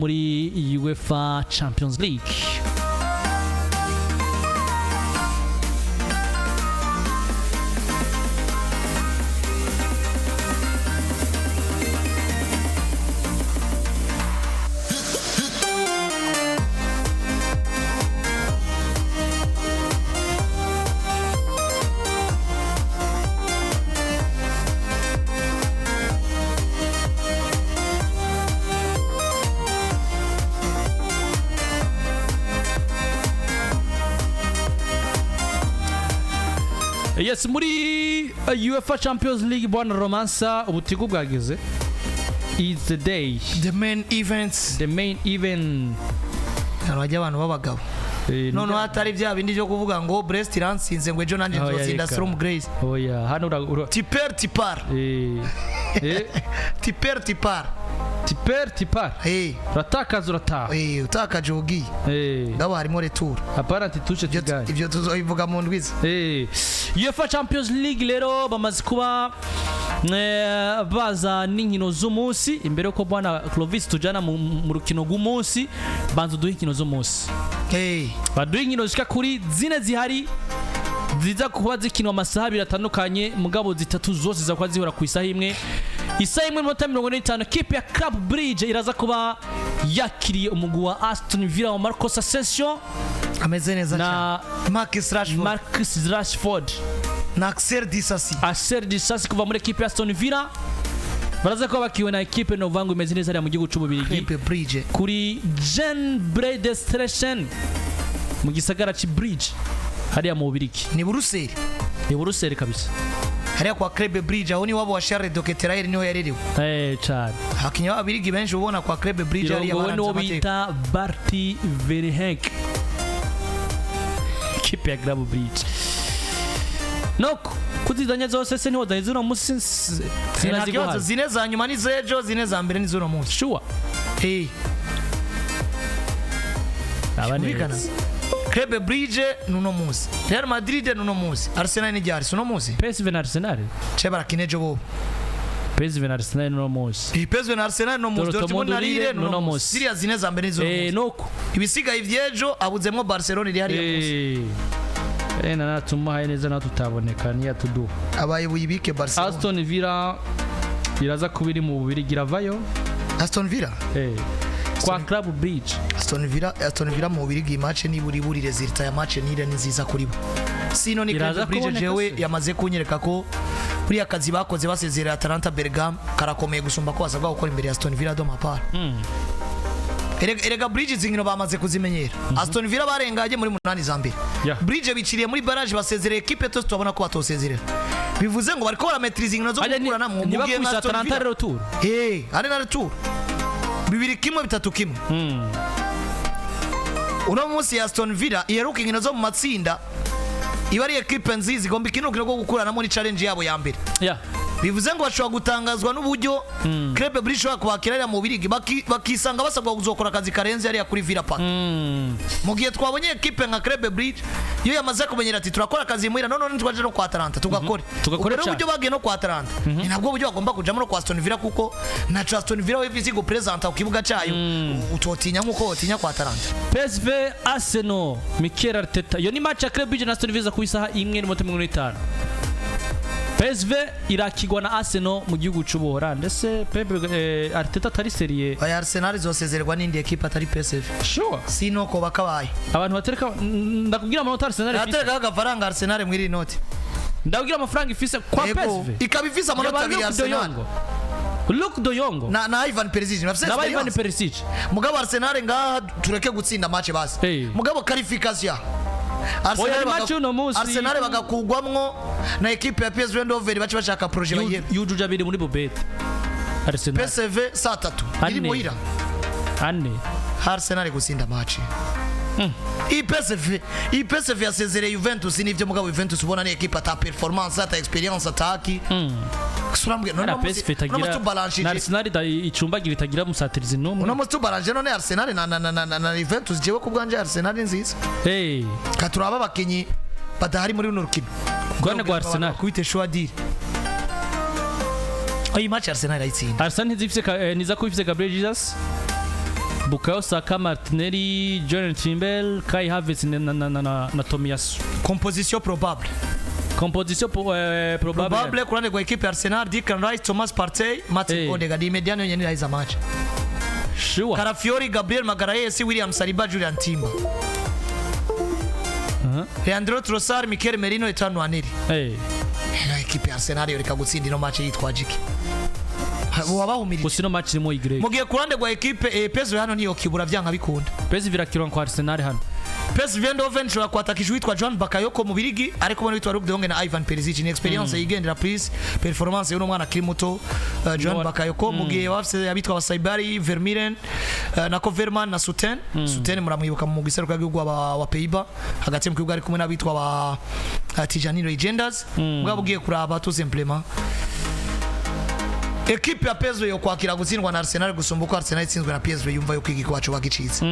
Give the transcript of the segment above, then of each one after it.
muri Uefa Champions League. Yes, muri UEFA Champions League bwana Romansa ubutigo bwageze. It's the day. The main events. The main event. Abajya abantu babagabo. None hatari bya bindi byo kuvuga ngo Brest iransinze ngo ejo nanje nzosinda Storm Grace. Oya, hano Tiper. Tipar. Tipar. Ratakaza urataha. Utakaje ugiye. Ngabo harimo retour. Apparently tuce tiganye. Ibyo tuzobivuga mu ndwiza. UEFA Champions League rero bamaze kuba baza n'inkino z'umunsi imbere yuko bwana Clovis tujana mu rukino rw'umunsi banza duhe inkino z'umunsi. Baduhe inkino zishika kuri zine zihari ziza kuba zikinwa amasaha abiri atandukanye mugabo zitatu zose za kwa zihora ku isaha imwe. Isaha imwe n'amanota 45 kipe ya Club Bridge iraza kuba yakiriye umugwi wa Aston Villa wa Marcos Asensio ameze neza cyane. Marcus Rashford na Axel Disasi kuva muri equipe ya Aston Villa baraza kuba bakiwe na equipe no vangu imeze neza ari mu gihugu cy'ububirigi kuri Jean Brede Station mu gisagara ci Bridge hariya mu bubirigi ni Buruseli kabisa hariya kwa Club Bridge aho ni wabo wa Charles Doceteraire niho yarerewe cyane hakinya abirigi benshi ubona kwa Club Bridge hariya baranze amateka bita Barty Verheek kipe ya Club Bridge noko kuzidanya zose se niho dahizo no musi sinaziguha zine za nyuma ni zejo zine za mbere ni zo no musi sure abane Club Bridge nuno musi Real Madrid nuno musi Arsenal ni jari suno musi PSV na Arsenal chebara kinejo bo PSV na Arsenal nuno musi PSV na Arsenal nuno musi Dortmund na Lille nuno musi Syria zine za mbere ni zo noko ibisiga ivyejo abuzemwo Barcelona iri hariya musi na tumuhaye neza na tutaboneka niya tudu abaye buyibike Barcelona Aston Villa iraza kubiri mu bubiri giravayo Aston Villa kwa Club Bridge Aston Villa mu bubiri match ni buri resulta ya match ni nziza kuri bo sino ni Club Bridge jewe yamaze kunyereka ko buri akazi bakoze basezerera Atalanta Bergamo karakomeye gusumba ko basabwa gukora imbere ya Aston Villa do mapara Erega Bridge zingino bamaze kuzimenyera Aston Villa barengaje muri 8 za mbere Bridge biciriye muri barrage basezerera equipe to tubona ko batosezerera bivuze ngo bariko barametrize ingino zo gukurana mu mugiye na Aston Villa retour ari na retour bibiri kimwe bitatu kimwe uno munsi ya Aston Villa iheruka ingino zo mu matsinda ibari equipe nziza igomba ikinukira ko gukurana muri challenge yabo ya mbere bivuze ngo bashobora gutangazwa n'uburyo Club Bridge bakubakira mu birigi bakisanga basabwa kuzokora akazi karenze yari kuri Villa Park mu gihe twabonye equipe nka Club Bridge yo yamaze kumenyera ati turakora akazi muhira none twaje no kwa Atalanta tugakora uburyo bagiye no kwa Atalanta ni nabwo buryo bagomba kujamo no kwa Aston Villa kuko na Aston Villa wevisi go presenta ku kibuga cyayo utotinya nkuko wotinya kwa Atalanta PSV Arsenal Mikel Arteta yo ni match ya Club Bridge na Aston Villa ku isaha 1:55 PSV irakigwa na Arsenal mu gihugu cy'ubuhora ndetse Arteta atari serie aya Arsenal zosezerwa n'indi equipe atari PSV sure sino ko bakabaye abantu batereka ndakubwira amanota Arsenal ifise atereka agafaranga Arsenal mwiri note ndabwira amafaranga ifise kwa PSV ikabifisa amanota 2 Arsenal Luke de Jong na Ivan Perisic na Ivan Perisic mugabo Arsenal ngaha tureke gutsinda match basi mugabo qualification Arsenal bagakugwamwo na equipe ya PSV Eindhoven bace bashaka projet bayiye yujuja biri muri bobete Arsenal PSV saa 3 iri muhira Arsenal gusinda match PSV yasezereye Juventus nivyo mugabo Juventus ubona ni equipe ata performance ata experience ataki surambwe none PSV tagira na Arsenal icumbagira itagira musatirizi numwe no mustu balance none Arsenal na Juventus jewe kubwanje Arsenal nziza katuraba bakinyi badahari muri runo rukino gwane gwa Arsenal kwite Shwadiri ayi match Arsenal ayitsinda Arsenal ntizifise niza ko ifise Gabriel Jesus Bukayo Saka, Martinelli, Jordan Chimbel, Kai Havertz na Tomiyasu. Composition probable. Composition probable. Probable kurane kwa equipe Arsenal, Declan Rice, Thomas Partey, Martin Odegaard imediano yenye naiza match. Sure. Carafiori, Gabriel Magalhaes, William Saliba, Julian Timber. Leandro Trossard, Mikel Merino, Etano Aneri. Equipe Arsenal yoreka gutsindira match yitwa Jiki. Wabahumiriye. Kusino match irimo Y. Mugiye kurande kwa equipe PSV hano niyo kibura byanga bikunda. PSV virakirwa kwa Arsenal hano. PSV Eindhoven shobora kwatakisha witwa John Bakayoko mu Birigi ariko bone witwa Luke de Jong na Ivan Perisic ni experience yigendera please performance y'uno mwana kiri muto John Bakayoko mugiye wafise yabitwa Basaibari Vermiren na Koverman na Suten muramwibuka mu giseruka gihugu wa Peiba hagati mu kibuga ari kumwe n'abitwa ba Tijani Legenders mugabo ugiye kuraba tout simplement equipe ya PSV yo kwakira gutsindwa na Arsenal gusumba uko Arsenal itsinzwe na PSV yumva yo kwigika wacu bagicitse.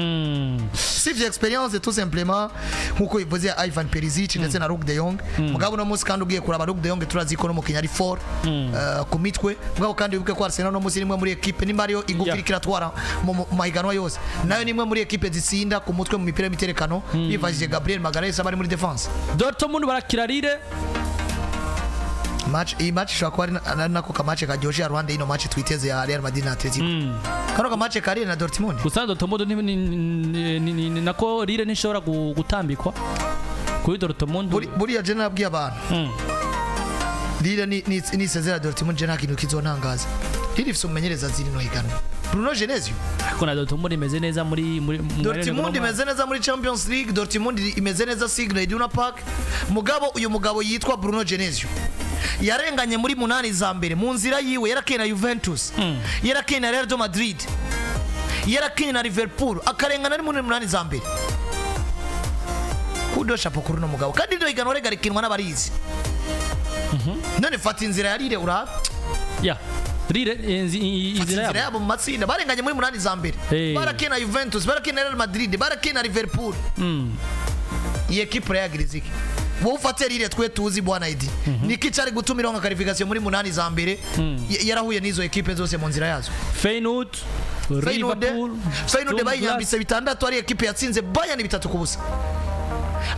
Sivye experience tout simplement nkuko ivuze Ivan Perisic ndetse na Luke de Jong mugabo no musi kandi ugiye kuraba Luke de Jong turazi ko no mukinya ari 4 ku mitwe mugabo kandi wibuke ko Arsenal no musi nimwe muri equipe ni Mario ingufiri kiratwara mu mahiganwa yose nayo nimwe muri equipe zitsinda ku mutwe mu mipira miterekano bivajije Gabriel Magalhaes abari muri defense. Dortmund barakirarire match shakwa nako kamache ka Joshi ya Rwanda ino match twiteze ya Real Madrid na Atletico. Kano kamache kari na Dortmund. Gusa Dortmund ni nako rire nishobora gutambikwa kuri Dortmund. Buriya je nabwiye abantu. Rire ni sezera Dortmund je nakintu kizonangaza. Rire ifise umenyereza ziri no higano. Bruno Genesio. Kuna Dortmund imeze neza muri Dortmund imeze neza muri Champions League, Dortmund imeze neza Signal Iduna Park. Mugabo uyu mugabo yitwa Bruno Genesio. Yarenganye muri munani za mbere mu nzira yiwe yarakina Juventus yarakina Real Madrid yarakina Liverpool akarengana ari muri munani za mbere kudo chapo kuri no mugabo kandi ndo igano rega rikinwa n'abarizi none fata inzira yarire uraba rire inzira yabo mu matsinda barenganye muri munani za mbere barakina Juventus barakina Real Madrid barakina Liverpool iyi equipe ya Griziki wo ufate rire twe tuzi bwana Idi niki cyari gutumira nka qualification muri munani za mbere yarahuye n'izo equipe zose mu nzira yazo Feyenoord bayambitse bitandatu ari equipe yatsinze Bayern 3 kubusa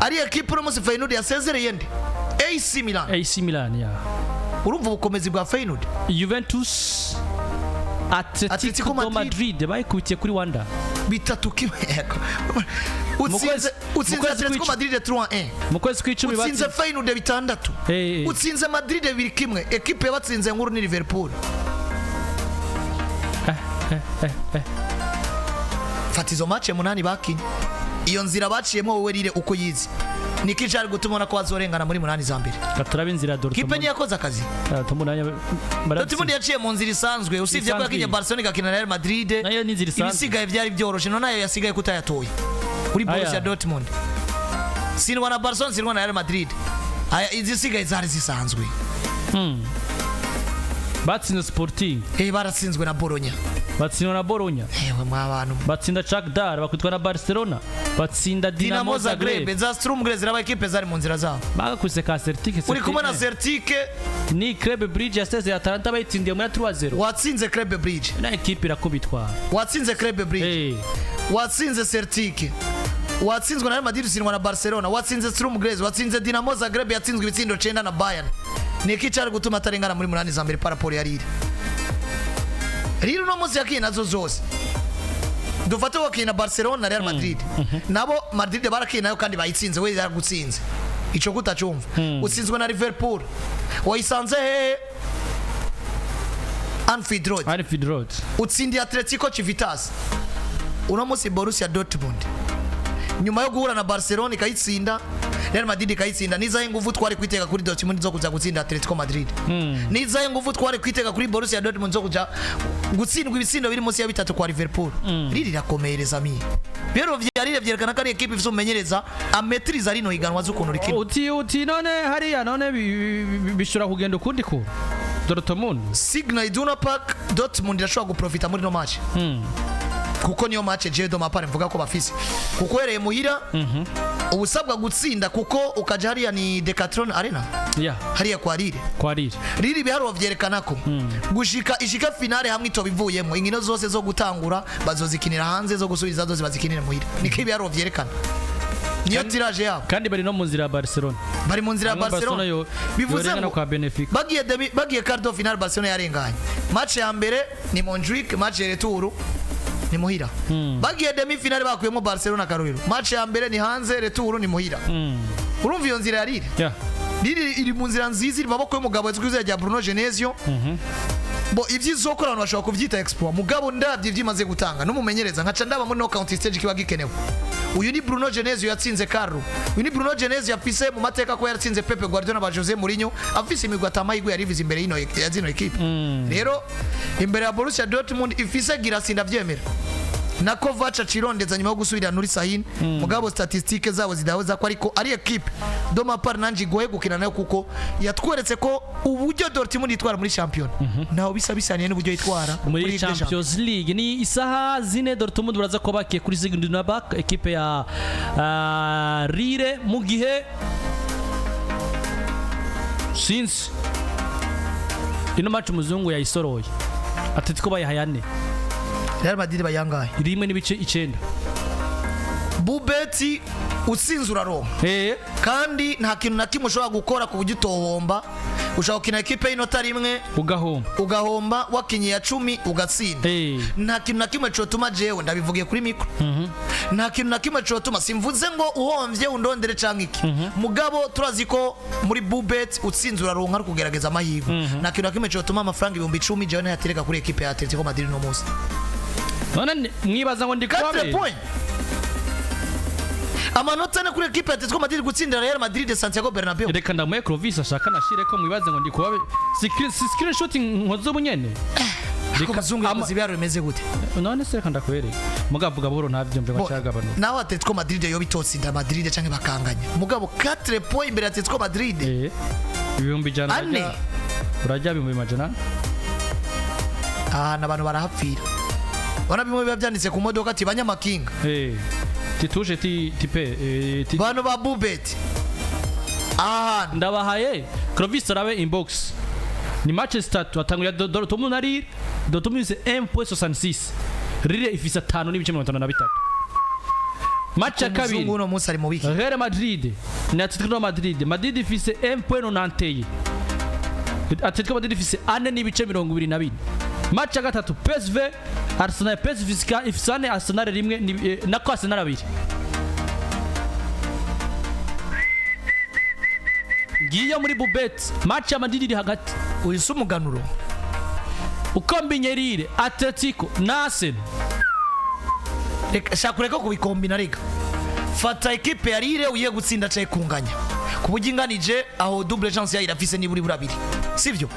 ari equipe no musi Feyenoord yasezereye nde AC Milan urumva ubukomezi bwa Feyenoord Juventus Atletico Madrid bayikubitiye kuri Wanda 3-1 utsinze Atletico Madrid 3-1 mukwezi kw'icumi utsinze Feyenoord 6 utsinze Madrid 2-1 equipe yabatsinze nkuru ni Liverpool fatizo match munani bakinye iyo nzira baciyemo wowe rire uko yizi niki cyari gutumona ko bazorengana muri munani za mbere gaturaba inzira Dortmund kipe ni yakoze akazi Dortmund yaciye mu nzira isanzwe usivye ko yakinye Barcelona gakina Real Madrid ibisigaye byari byoroshe none nayo yasigaye kutayatoye kuri Borussia Dortmund sinwa na Barcelona sinwa na Real Madrid izisigaye zari zisanzwe batsinze Sporting baratsinzwe na Bologna ewe mwabantu batsinda Shakhtar bakutwa na Barcelona batsinda Dinamo Zagreb za Sturm Graz ziraba equipe zari mu nzira zabo bagakuse ka Celtic uri kumwe na Celtic ni Club Brugge yaseze Atalanta bayitsindiye muri 3-0 watsinze Club Brugge na equipe irakubitwa watsinze Club Brugge watsinze Celtic watsinzwe na Real Madrid sinwa na Barcelona watsinze Sturm Graz watsinze Dinamo Zagreb yatsinzwe ibitsindo 9 na Bayern niki cyari gutuma atarengana muri munani za mbere paraporo ya riro no muzi yakina nazo zose dufate wakina Barcelona na Real Madrid nabo Madrid barakinayo kandi bayitsinze we yaragutsinze ico kutacumva utsinzwe na Liverpool wayisanze Anfield Road utsindi Atletico Civitas uno musi Borussia Dortmund nyuma yo guhura na Barcelona ikayitsinda Real Madrid ikayitsinda nizaye nguvu twari kwitega kuri Dortmund zo kuza gutsinda Atletico Madrid nizaye nguvu twari kwitega kuri Borussia Dortmund zo kuja gutsindwa ibitsindo biri munsi ya 3 kwa Liverpool riri rakomereza mi bero vyarire vyerekana ko ari equipe ifite umenyereza ametriza rino higanwa z'ukuntu rikina uti none hariya none bishura kugenda ukundi ko Dortmund Signal Iduna Park Dortmund irashobora guprofita muri no match kuko niyo match je do mapare mvuga ko bafise kuko hereye muhira ubusabwa gutsinda kuko ukaja hariya ni Decathlon Arena hariya kwa Rire ibiharuro vyerekana ko gushika ishika finale hamwe itobivuyemo inkino zose zo gutangura bazozikinira hanze zo gusubiza zose bazikinira muhira niko ibiharuro vyerekana niyo tirage yabo kandi bari no mu nzira ya Barcelona bivuze ngo bagiye quart de finale Barcelona yarenganye match ya mbere ni Montjuic match ya retour ni muhira bagiye demi finale bakuyemo Barcelona karorero match ya mbere ni hanze retour ni muhira urumva iyo nzira yarire iri mu nzira nziza iri maboko y'umugabo yazwize ya Bruno Genesio bo ivyizokora abantu bashobora kuvyita exploit mugabo ndavye ivyimaze gutanga numumenyereza nkaca ndaba muri knockout stage kiba gikenewe uyu ni Bruno Genesio yatsinze Carlo uyu ni Bruno Genesio afise mu mateka ko yatsinze Pepe Guardiola na Jose Mourinho afise imigwa atamayigo yarivize imbere y'ino ya zino equipe rero imbere ya Borussia Dortmund ifise girasinda vyemera na Kovac acirondeza nyuma yo gusubira nuri Sahin mugabo statistique zabo zidahoza ko ariko ari equipe doma par nanji goye gukina nayo kuko yatweretse ko uburyo Dortmund itwara muri champion naho bisaniye n'uburyo itwara muri Champions League ni isaha zine Dortmund baraza ko bakiye kuri Zigndunabak equipe ya Rire mu gihe since ino match muzungu yayisoroye Atletico bayahayane Real Madrid bayangaye rimwe n'ibice 9 Bubeti utsinzura ro kandi nta kintu na kimwe ushobora gukora ku buryo utohomba ushaka gukina equipe y'inota rimwe ugahomba wakinye ya 10 ugatsinda nta kintu na kimwe cotuma jewe ndabivugiye kuri mikro nta kintu na kimwe cotuma simvuze ngo uhomvye undondere canke iki mugabo turazi ko muri Bubet utsinzura ro nka kugerageza amahirwe nta kintu na kimwe cotuma amafaranga 10,000 jewe nayatereka kuri equipe ya Atletico Madrid no munsi none mwibaza ngo ndikwabe amanota ne kuri equipe ya Atletico Madrid gutsindira Real Madrid de Santiago Bernabeu reka ndamuye Clovis ashaka nashire ko mwibaze ngo ndikwabe screenshot nkozo bunyene Kuzungu yakoze ibyaro bimeze gute none se reka ndakwereka mugavuga buhoro ntavyumve bacagabano naho Atletico Madrid yo bitotsinda Madrid canke bakanganya mugabo 4 points imbere ya Atletico Madrid ibihumbi jana urajya bimwe majana n'abantu barahapfira wana bimwe biba byanditse ku modoka ati banyamakinga tituje tipe bano ba Bubet ndabahaye Clovis arabe inbox ni matches 3 atanguye Dortmund ari Dortmund c'est 1.66 Rire ifise 5.53 match ya kabiri uno munsi ari mu wiki Real Madrid na Atletico Madrid ifise 1.91 Atletico Madrid ifise 4.22 match ya gatatu PSV Arsenal ifisane Arsenal rimwe nako Arsenal abiri giyo muri Bubet match ya Madrid iri hagati uyise umuganuro ukombinyerire Atletico na Arsenal shakureka kubikombina rega fata equipe ya Rire uye gutsinda cyaye kunganya kubuginganije aho double chance ya irafise niburi burabiri sivyo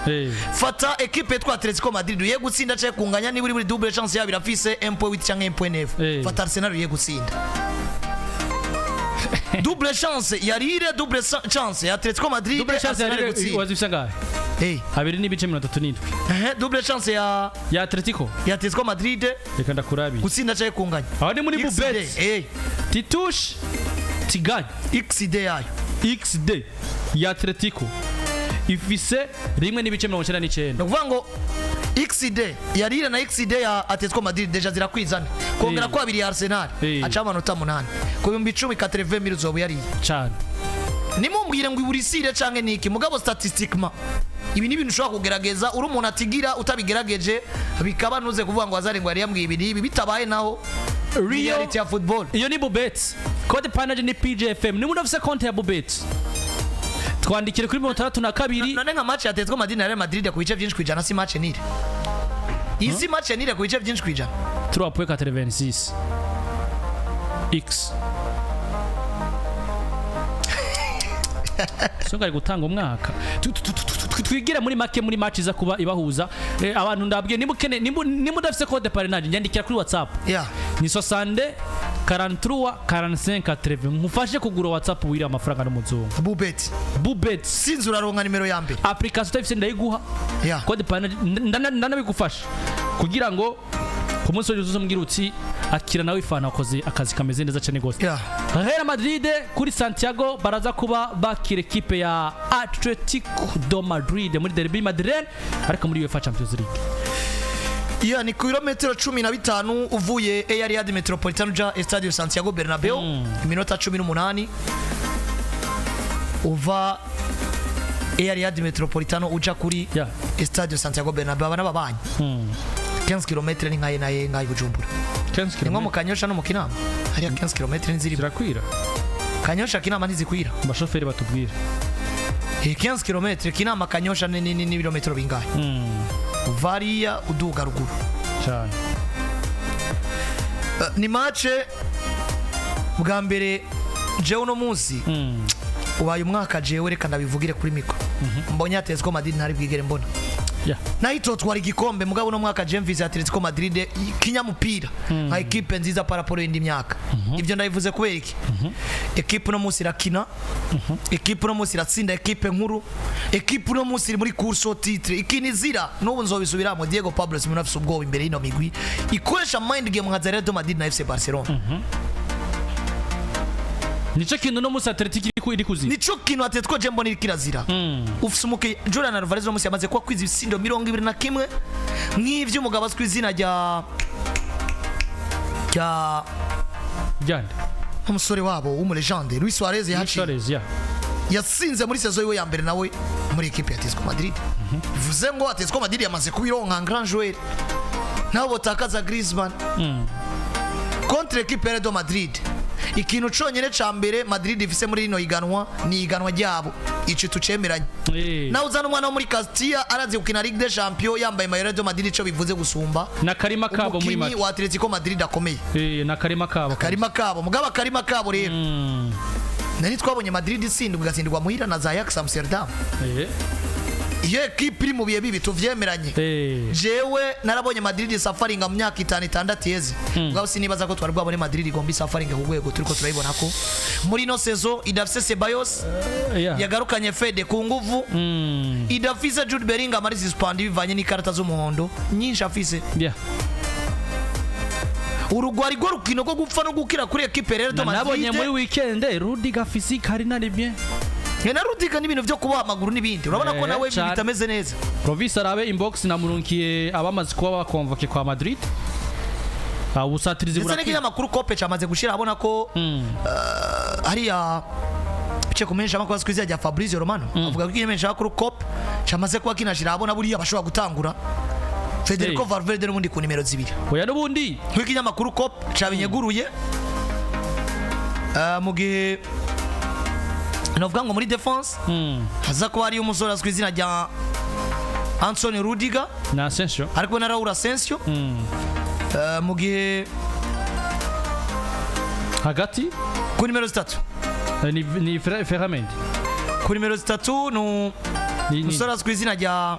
fata equipe twa Atletico Madrid uye gutsinda cyaye kunganya niburi double chance ya birafise 1.8 cyangwa 1.9 fata Arsenal uye gutsinda double chance ya Rire double chance ya Atletico Madrid double chance ya Rire wazifisa ngahe habiri n'ibice 37 double chance ya Atletico Madrid reka ndakurabi gutsinda cyaye kunganya aho ni muri Bubet titush tiganya XD ya Atletico ifise rimwe n'ibice 99 ndavuga ngo XD ya Rire na XD ya Atletico Madrid deja zirakwizana kongera ko abiri ya Arsenal aca amanota 8 ku 1080 uzobu yari cyane nimumbwire ngo iburisire canke niki mugabo statistiquement ibi ni ibintu ushobora kugerageza uri umuntu atigira utabigerageje bikaba nuze kuvuga ngo azare ngo yari yambwiye ibiri ibi bitabaye naho reality ya football iyo ni Bubet code panaje ni PJFM ni munafise konti ya Bubet twandikire kuri 32 none nka match ya Atletico Madrid na Real Madrid ku bice byinshi kwijana si match nire izi match nire ku bice byinshi kwijana 3.86 x Songa gutanga umwaka twigira muri make muri match za kuba ibahuza abantu ndabwiye nimudafise code parrainage nyandikira kuri WhatsApp ni 60 43 45 80 mufashe kugura WhatsApp wiri amafaranga n'umuzungu Bubet sinzura ronka nimero ya mbere application tafise ndayiguha code parrainage ndanabigufasha kugira ngo ku munsi w'ejo uzombwira uti akira nawe ifana akoze akazi kameze neza cyane gose. Real Madrid kuri Santiago baraza kuba bakira equipe ya Atletico do Madrid muri derby Madrid ariko muri UEFA Champions League. Ni kilometero 15 uvuye Riyadh Metropolitano ja Estadio Santiago Bernabeu iminota 18 uva Riyadh Metropolitano uja kuri Estadio Santiago Bernabeu abana babanye 15 km ni nkaye Bujumbura 15 km ni mu Kanyosha no mu Kinama hari 15 km nziri birakwira Kanyosha Kinama ntizikwira abashoferi batubwira 15 km Kinama Kanyosha ni ibirometero bingahe varia uduga ruguru cyane. Ni match bwa mbere jewe no munsi ubaye umwaka jewe reka ndabivugire kuri mikro mbonye Atletico Madrid ntari bwigere mbona nahito twari igikombe mugabo no mwaka Jemvis Atletico Madrid kinyamupira nka equipe nziza paraporo y'indi myaka ibyo ndabivuze kubera iki equipe no munsi irakina equipe no munsi iratsinda equipe nkuru equipe no munsi iri muri course au titre ikinizira n'ubu nzobisubiramo Diego Pablo Simeone afite ubwoba imbere y'ino migwi ikoresha mind game nka Real Madrid na FC Barcelona. Nico kintu no musa Atletico iri kuzi. Nico kintu Atletico jembo ni kirazira. Ufise umuke Julian Alvarez no musi yamaze kwa kwiza ibisindo 21 nk'ivyo umugabo azwi izina rya Jande. Umusore wabo w'umu legende Luis Suarez yasinze muri saison yiwe ya mbere nawe muri equipe ya Atletico Madrid. Bivuze ngo Atletico Madrid yamaze kubironka grand joueur. Nabo botakaza Griezmann. Contre equipe ya Real Madrid. Ikintu conyene ca mbere Madrid ifise muri rino iganwa ni iganwa ryabo ico tucemeranye nawe uzana umwana wo muri Castilla arazi gukina Ligue des Champions yambaye mayero de Madrid ico bivuze gusumba na Karima Kabo muri match wa Atletico Madrid akomeye na Karima Kabo mugaba Karima Kabo rero nani twabonye Madrid isindwa igatsindwa muhira na Ajax Amsterdam iyo equipe iri mu bihe bibi tuvyemeranye jewe narabonye Madrid safaringa mu myaka 5-6 yeze ngabo sinibaza ko twari bwabone Madrid igomba safaringa ku rwego turiko turayibona ko muri no saison idafise Ceballos yagarukanye Fede ku nguvu idafise Jude Bellingham ari suspended bivanye n'ikarata z'umuhondo nyinshi afise urugwari go rukino go gupfa no gukira kuri equipe rero to Madrid nabonye muri weekend Rudiger physique ari nari bien Ngena Rudiger n'ibintu byo kuba amaguru n'ibindi urabona ko nawe bitameze neza. Provis arabe inbox namurunkiye abamaze kuba bakonvoke kwa Madrid. Ubusatirizi burakira. Ndetse n'amakuru Kope cyamaze gushira abona ko hariya bice kumenyesha amakuru azwiza ya Fabrizio Romano avuga ko imenyesha amakuru Kope cyamaze kuba kinashira abona buriya bashobora gutangura Federico Valverde n'ubundi ku nimero 2. Oya n'ubundi nk'ikinyamakuru Kope cyabinyeguruye mu gihe novuga ngo muri defense haza ko ari umusore azwi izina rya Anthony Rudiger na Asensio ariko na Raul Asensio mu gihe hagati ku nimero 3 ni Ferramendi ku nimero 3 no umusore azwi izina rya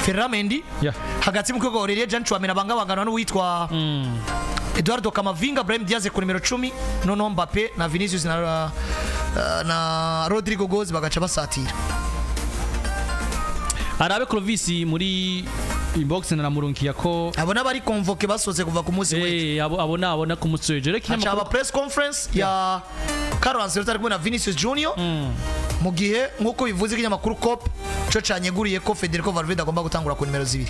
Ferramendi hagati mu kigo Aurelien Jean Chouameni abangabangana n'uwitwa Eduardo Camavinga, Brahim Diaz ku nimero 10 noneho Mbappe na Vinicius na Rodrigo Goes bagaca basatira. Arabe Clovis muri inbox na namurunkiya ko abona bari convoke basoze kuva ku munsi we abona ku munsi we jere kinyamakuru press conference ya Carlo Ancelotti ari kumwe na Vinicius Junior mu gihe nkuko bivuze kinyamakuru Cop cyo canyeguriye ko Federico Valverde agomba gutangura ku nimero 2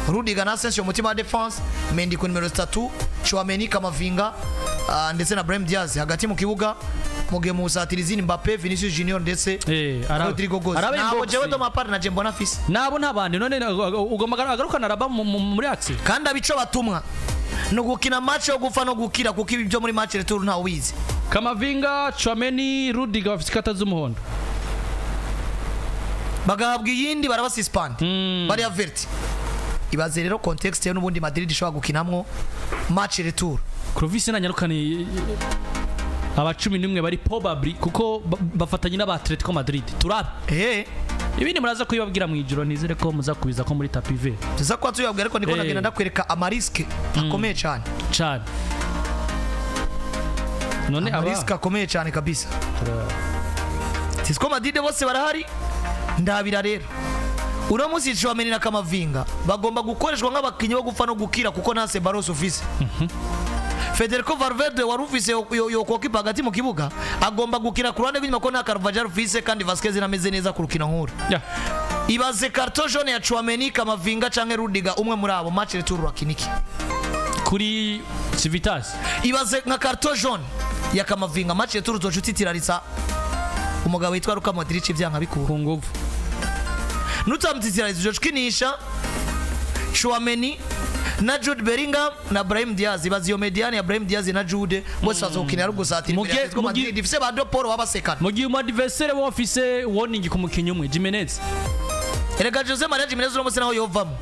Rudiger na Asensio mutima wa defense Mendy ku nimero 3 Chouameni Camavinga ndetse na Brahim Diaz hagati mu kibuga mugihe musatirizi Mbappe Vinicius Junior ndetse Rodrigo Goes nabo jewe do mapari na jembo na fisi nabo ntabandi none ugomba agarukana araba muri axe kandi abico batumwa no gukina match yo gufa no gukira kuko ibyo muri match retour ntawe wizi Camavinga Chouameni Rudiger bafite kata z'umuhondo bagahabwa yindi barabasuspend bari avert ibaze rero context yo n'ubundi Madrid ishobora gukinamwo match retour Clovis na nyarukani aba 11 bari probably kuko bafatanye n'aba Atletico Madrid turabe ibindi muraza kuyibabwira mu ijoro nizere ko muza kubiza ko muri tapive tuza kwa tuyabwira ariko niko nagenda ndakwereka amariske akomeye cyane none amariske akomeye cyane kabisa Atletico Madrid bose barahari ndabira rero uno musi Chouameni na Camavinga bagomba gukoreshwa nk'abakinyi bo gupfa no gukira kuko nta Ceballos office Federico Valverde warufise yo kokipa hagati mu kibuga agomba gukina ku ruhande rw'inyuma ko nta Carvajal rufise kandi Vasquez nameze neza ku rukino nkuru. Ibaze carton jaune ya Chouameni, Kamavinga canke Rudiga umwe muri abo match retour rakiniki kuri Civitas. Ibaze nka carton jaune ya Kamavinga match retour uzocutitiraritsa umugabo yitwa Luka Modric ivyanka bikuru ku nguvu. Nutamutitiraritsa uzocukinisha Chouameni na Jude Bellingham na Brahim Diaz. Ibaze iyo mediane ya Brahim Diaz na Jude bose bazokina ari gusatira imbere Atletico Madrid ifise ba Doporo wabasekana mu gihe adversaire bo office warning ku mukinyi umwe Jimenez. Erega Jose Maria Jimenez no musena ho yovamo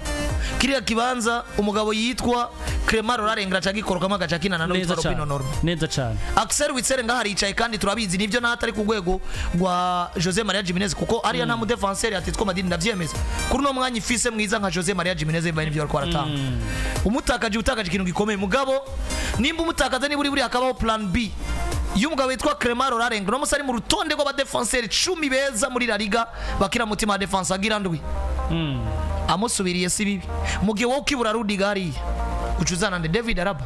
kiriya kibanza umugabo yitwa Cremaro Rarengera cagikorokamo agacakina na no Robino Norma neza cyane. Axel Witsere ngahari yicaye kandi turabizi nivyo natari ku rwego rwa Jose Maria Jimenez kuko ari nta mu defenseur ya Atletico Madrid ndavyemeza kuri no mwanya ifise mwiza nka Jose Maria Jimenez mbaye nivyo ariko aratanga utakaje ikintu gikomeye mugabo nimba umutakaza ni buri hakabaho plan B y'umugabo witwa Cremaro Rarengera no musari mu rutonde rw'aba defenseur 10 beza muri La Liga bakira mutima defense agira ndwi amusubiriye si bibi mu gihe wowe ukibura Rudiga hariya ucuzana na David Araba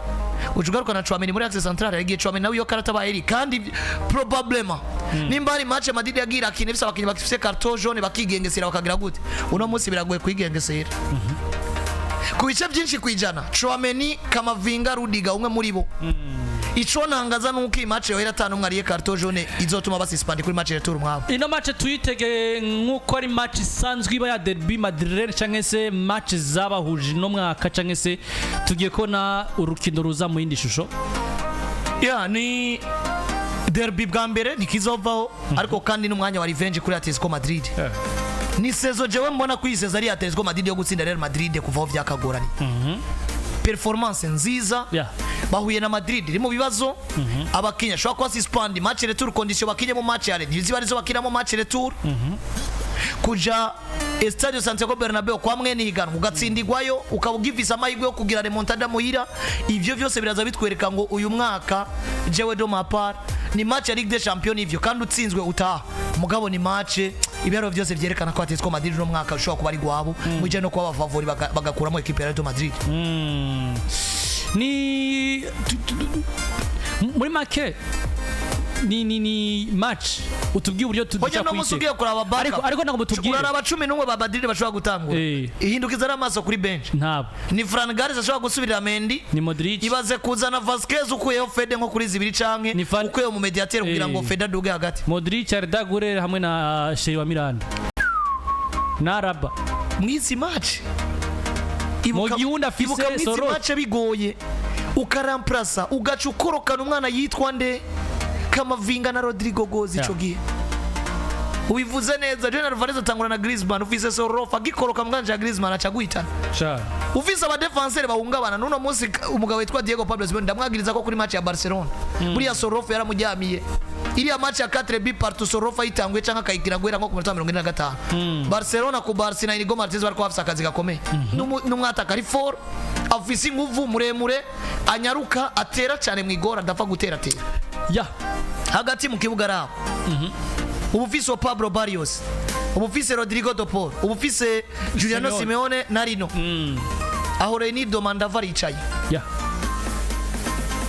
ucugaruka na Chouameni muri axe centrale yagiye Chouameni nawe yo karata bayeri kandi probablement nimba ari match Madrid yagira akine bisa bakinyi bakifise carton jaune bakigengesera bakagira gute uno munsi biragoye kwigengesera ku bice byinshi kwijana Chouameni, Kamavinga, Rudiga umwe muri bo ico nangaza nuko iyi match yohera 5 mwariye carton jaune izotuma basispandi kuri match retour mwabo. Ino match tuyitege nkuko ari match sanzwe iba ya derby Madrid canke se match zabahuje no mwaka canke se tugiye kona urukino ruza mu yindi shusho. Ni derby bwa mbere nikizovaho ariko kandi n'umwanya wa revenge kuri Atletico Madrid. Ni sezo jewe mbona kwiseza ari Atletico Madrid yo gutsinda Real Madrid kuvaho vyakagorani. Performance nziza bahuye na Madrid iri mu bibazo abakinya shwa kwa suspend match retour condition bakinye mu match yale ntiziba arizo bakina mu match retour kuja Estadio Santiago Bernabeu kwa mwene higanwa ugatsindigwayo ukabugivisa amahirwe yo kugira remontada muhira ivyo vyose biraza bitwereka ngo uyu mwaka jewe do mapar ni match ya Ligue des Champions ivyo kandi utsinzwe utaha mugabo ni match ibero vyose vyerekana ko Atletico Madrid no mwaka ushobora kuba ari gwabo muje no kuba favori bagakuramo equipe ya Real Madrid. Ni muri make ni match utubwiye uburyo tudusha kwise ariko nako mutubwiye kurara aba 11 ba Madrid bashobora gutangura ihindukiza n'amaso kuri bench ntabo ni Fran Garcia ashobora gusubirira Mendy ni Modric ibaze kuzana Vasquez ukuyeho Fede nko kuri zibiri canke ukuyeho mu mediateur kugira ngo Fede aduge hagati Modric Arda Güler hamwe na Shey wa Miranda na Araba mwisi match Mogiunda fise Soros match bigoye ukaramprasa ugaca ukorokana umwana yitwa nde Kamavinga na Rodrigo Gozi ico gihe ubivuze neza Julian Alvarez atangura na Griezmann ufise Soros agikoroka mganja Griezmann acaguhitana ufise aba defenseur bahungabana nuno munsi umugabo witwa Diego Pablo Simeone ndamwagiriza ko kuri match ya Barcelona buriya Soros yaramujyamiye iriya match ya 4-2 partout Soros itangwe canka kayigira gwera nko ku 45 Barcelona ku Barcelona irigo Martinez bariko bafisa akazi gakomeye n'umwataka ari for afise inguvu muremure anyaruka atera cyane mwigora ndafa gutera hagati mu kibuga raho ubufise Pablo Barrios ubufise Rodrigo Dopor ubufise Juliano Simeone na Rino aho Renido Mandavari yicaye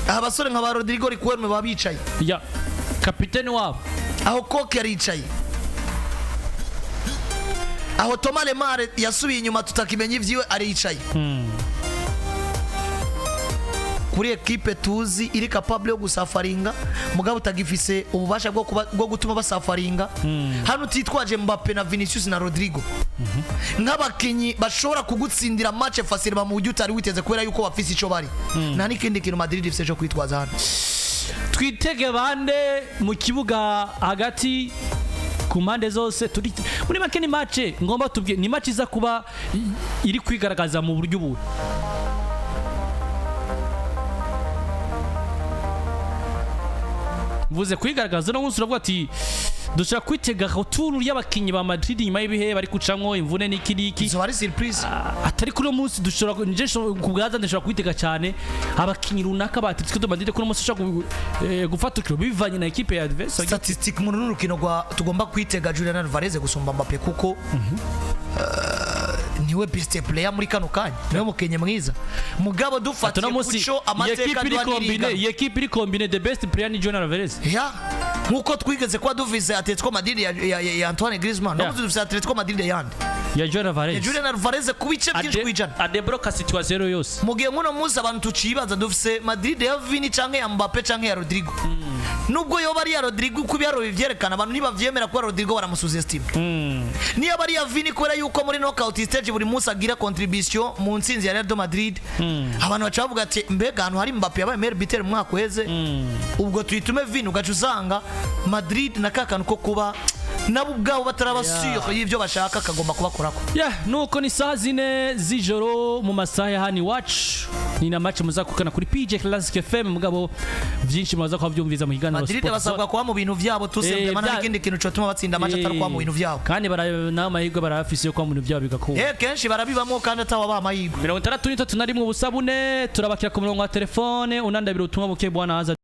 abasore nka ba Rodrigo Riquelme babicaye kapiteni wabo aho Koke aricaye aho Thomas Lemar yasubiye inyuma tutakimenya ivyiwe aricaye kuri equipe tuzi iri capable yo gusafaringa mugabo utagifise ububasha bwo gutuma basafaringa hano titwaje Mbappe na Vinicius na Rodrigo nk'abakinyi bashobora kugutsindira match facile ba mu buryo utari witeze kubera yuko bafise ico bari nta nikindi kintu Madrid ifise cyo kwitwaza hano twitege bande mu kibuga hagati ku mpande zose muri make ni match ngomba tubwiye ni match iza kuba iri kwigaragaza mu buryo ubu vuze kwigaragaza no munsi uravuga ati dushaka kwitega retour y'abakinyi ba Madrid nyuma y'ibihe bari kucamwo imvune n'ikiriki zo ari surprise atari kuri munsi dushobora kugaza ndashobora kwitega cyane abakinyi runaka ba Atletico Madrid kuri munsi ushaka gufata ukiro bivanye na equipe ya adversaire statistique mu rukino rwa tugomba kwitega Julian Alvarez gusumba Mbappe kuko niwe best player muri kano kanya niwe mukenye mwiza mugabo dufatiye kuco amateka dwaniriga iyi equipe iri combine the best player ni Julian Alvarez nkuko twigeze kwa duvize Atletico Madrid ya Antoine Griezmann no duvize Atletico Madrid yandi ya Julian Alvarez kubice byinshi kwijana adebloka situation yose mugihe muno muzi abantu tucibaza dufise Madrid ya Vini canke ya Mbappe canke ya Rodrigo nubwo yoba ari ya Rodrigo kuko byaro bivyerekana abantu nibavyemera ko Rodrigo baramusuzestima niyo bari ya Vini kubera yuko muri knockout stage buri munsi agira contribution mu nsinzi ya Real Madrid abantu bacavuga ati mbega hano hari Mbappe yabaye meilleur buteur mu mwaka weze ubwo tuyitume Vini ugaca usanga Madrid nakakanu ko kuba nabo ubwabo batarabasiyoko y'ivyo bashaka kagomba kubakorako nuko ni saa 4 z'ijoro mu masaha ya hani watch ni na match muzakukana kuri PJ Classic FM mugabo vyinshi muza kwa byumviza mu higaniro Madrid basabwa kwa mu bintu vyabo tusembe mana n'ikindi kintu cyo tuma batsinda match atari kwa mu bintu vyabo kandi na mahirwe barafise yo kwa mu bintu vyabo bigakura kenshi barabibamo kandi atawa ba mahirwe 63 na rimwe ubusabune turabakira ku murongo wa telefone unandabira ubutumwa buke bwana